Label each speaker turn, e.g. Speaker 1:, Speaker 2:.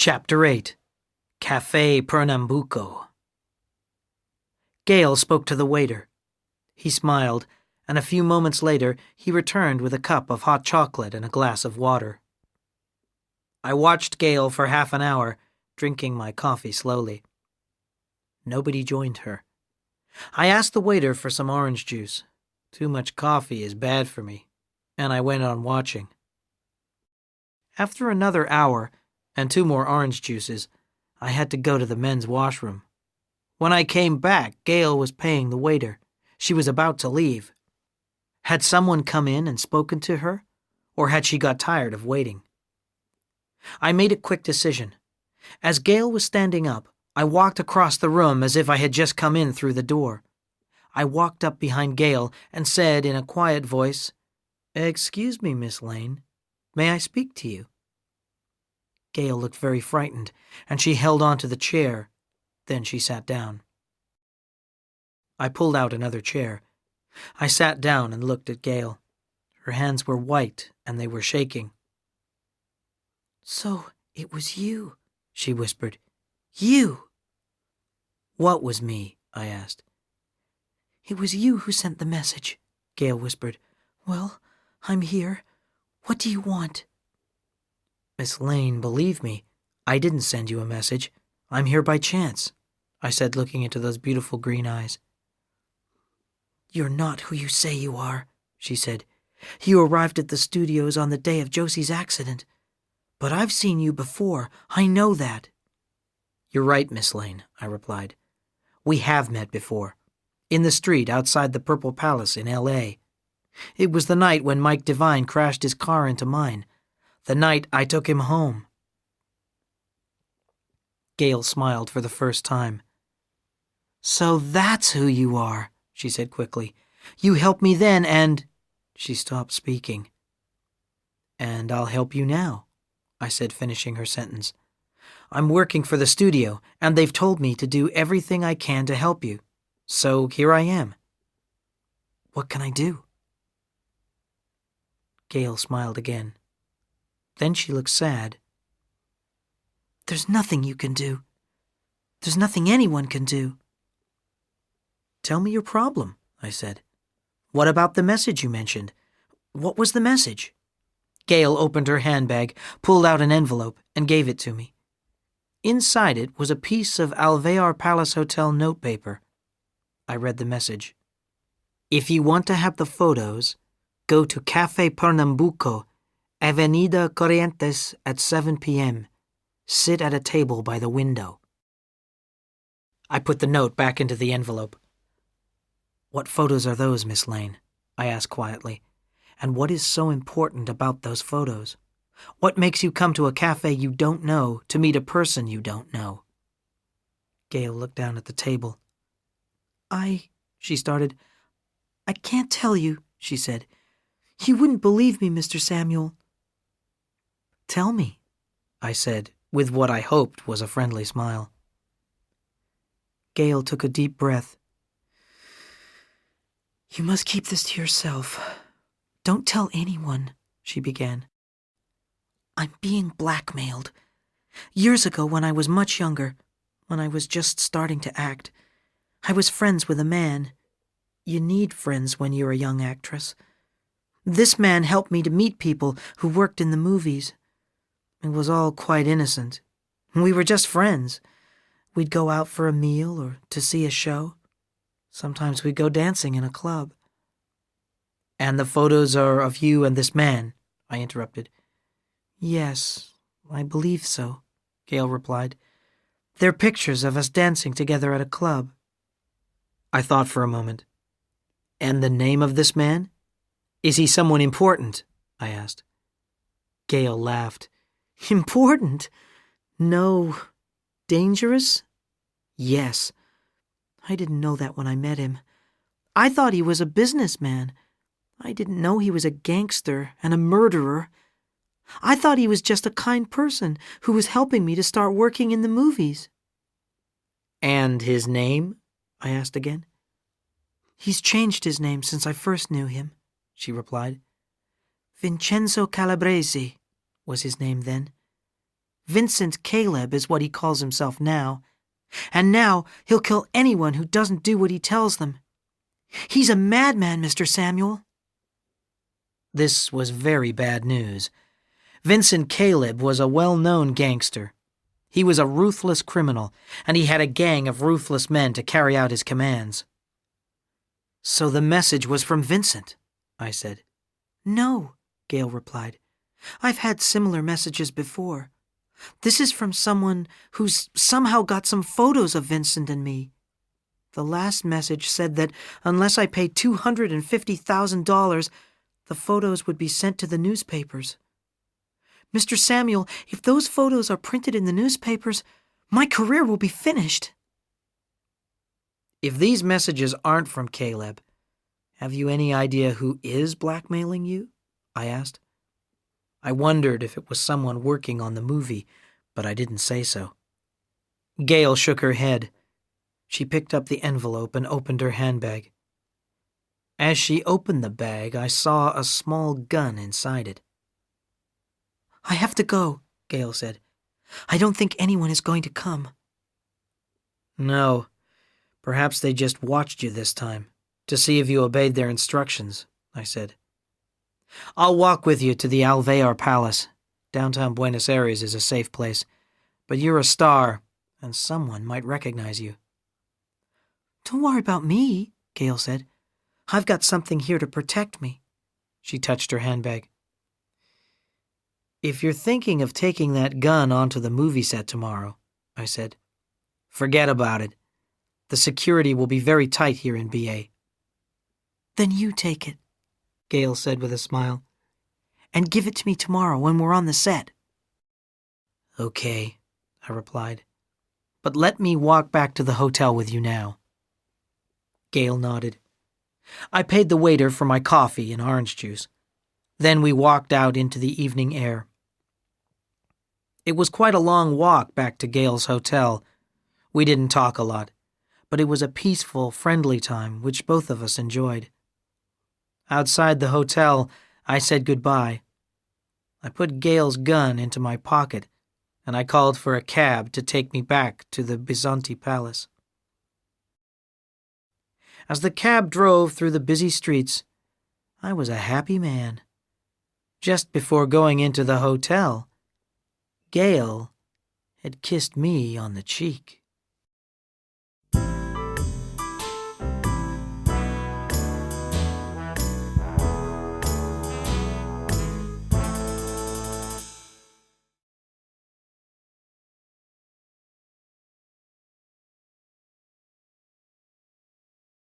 Speaker 1: Chapter 8 Cafe Pernambuco. Gale spoke to the waiter. He smiled, and a few moments later he returned with a cup of hot chocolate and a glass of water. I watched Gale for half an hour, drinking my coffee slowly. Nobody joined her. I asked the waiter for some orange juice. Too much coffee is bad for me, and I went on watching. After another hour, and 2 more orange juices, I had to go to the men's washroom. When I came back, Gale was paying the waiter. She was about to leave. Had someone come in and spoken to her, or had she got tired of waiting? I made a quick decision. As Gale was standing up, I walked across the room as if I had just come in through the door. I walked up behind Gale and said in a quiet voice, "Excuse me, Miss Lane. May I speak to you?" Gale looked very frightened, and she held on to the chair. Then she sat down. I pulled out another chair. I sat down and looked at Gale. Her hands were white, and they were shaking. "So it was you," she whispered. "You!" "What was me?" I asked. "It was you who sent the message," Gale whispered. "Well, I'm here. What do you want?" "Miss Lane, believe me, I didn't send you a message. I'm here by chance," I said, looking into those beautiful green eyes. "You're not who you say you are," she said. "You arrived at the studios on the day of Josie's accident. But I've seen you before. I know that." "You're right, Miss Lane," I replied. "We have met before. In the street outside the Purple Palace in L.A. It was the night when Mike Devine crashed his car into mine. The night I took him home." Gale smiled for the first time. "So that's who you are," she said quickly. "You helped me then and—" She stopped speaking. "And I'll help you now," I said, finishing her sentence. "I'm working for the studio, and they've told me to do everything I can to help you. So here I am." "What can I do?" Gale smiled again. Then she looked sad. "There's nothing you can do. There's nothing anyone can do." "Tell me your problem," I said. "What about the message you mentioned? What was the message?" Gale opened her handbag, pulled out an envelope, and gave it to me. Inside it was a piece of Alvear Palace Hotel notepaper. I read the message. "If you want to have the photos, go to Cafe Pernambuco, Avenida Corrientes at 7 p.m. Sit at a table by the window." I put the note back into the envelope. "What photos are those, Miss Lane?" I asked quietly. "And what is so important about those photos? What makes you come to a cafe you don't know to meet a person you don't know?" Gale looked down at the table. She started. "I can't tell you," she said. "You wouldn't believe me, Mr. Samuel." "Tell me," I said, with what I hoped was a friendly smile. Gale took a deep breath. "You must keep this to yourself. Don't tell anyone," she began. "I'm being blackmailed. Years ago, when I was much younger, when I was just starting to act, I was friends with a man. You need friends when you're a young actress. This man helped me to meet people who worked in the movies. It was all quite innocent. We were just friends. We'd go out for a meal or to see a show. Sometimes we'd go dancing in a club." "And the photos are of you and this man," I interrupted. "Yes, I believe so," Gale replied. "They're pictures of us dancing together at a club." I thought for a moment. "And the name of this man? Is he someone important?" I asked. Gale laughed. "Important? No. Dangerous? Yes. I didn't know that when I met him. I thought he was a businessman. I didn't know he was a gangster and a murderer. I thought he was just a kind person who was helping me to start working in the movies." "And his name?" I asked again. "He's changed his name since I first knew him," she replied. "Vincenzo Calabresi was his name then. Vincent Caleb is what he calls himself now. And now he'll kill anyone who doesn't do what he tells them. He's a madman, Mr. Samuel." This was very bad news. Vincent Caleb was a well-known gangster. He was a ruthless criminal, and he had a gang of ruthless men to carry out his commands. "So the message was from Vincent," I said. "No," Gail replied. "I've had similar messages before. This is from someone who's somehow got some photos of Vincent and me. The last message said that unless I paid $250,000, the photos would be sent to the newspapers. Mr. Samuel, if those photos are printed in the newspapers, my career will be finished." "If these messages aren't from Caleb, have you any idea who is blackmailing you?" I asked. I wondered if it was someone working on the movie, but I didn't say so. Gail shook her head. She picked up the envelope and opened her handbag. As she opened the bag, I saw a small gun inside it. "I have to go," Gail said. "I don't think anyone is going to come." "No. Perhaps they just watched you this time, to see if you obeyed their instructions," I said. "I'll walk with you to the Alvear Palace. Downtown Buenos Aires is a safe place, but you're a star, and someone might recognize you." "Don't worry about me," Gail said. "I've got something here to protect me." She touched her handbag. "If you're thinking of taking that gun onto the movie set tomorrow," I said, "forget about it. The security will be very tight here in BA." "Then you take it," Gail said with a smile, "and give it to me tomorrow when we're on the set." "Okay," I replied, "but let me walk back to the hotel with you now." Gail nodded. I paid the waiter for my coffee and orange juice. Then we walked out into the evening air. It was quite a long walk back to Gail's hotel. We didn't talk a lot, but it was a peaceful, friendly time which both of us enjoyed. Outside the hotel, I said goodbye. I put Gail's gun into my pocket, and I called for a cab to take me back to the Bizanti Palace. As the cab drove through the busy streets, I was a happy man. Just before going into the hotel, Gail had kissed me on the cheek.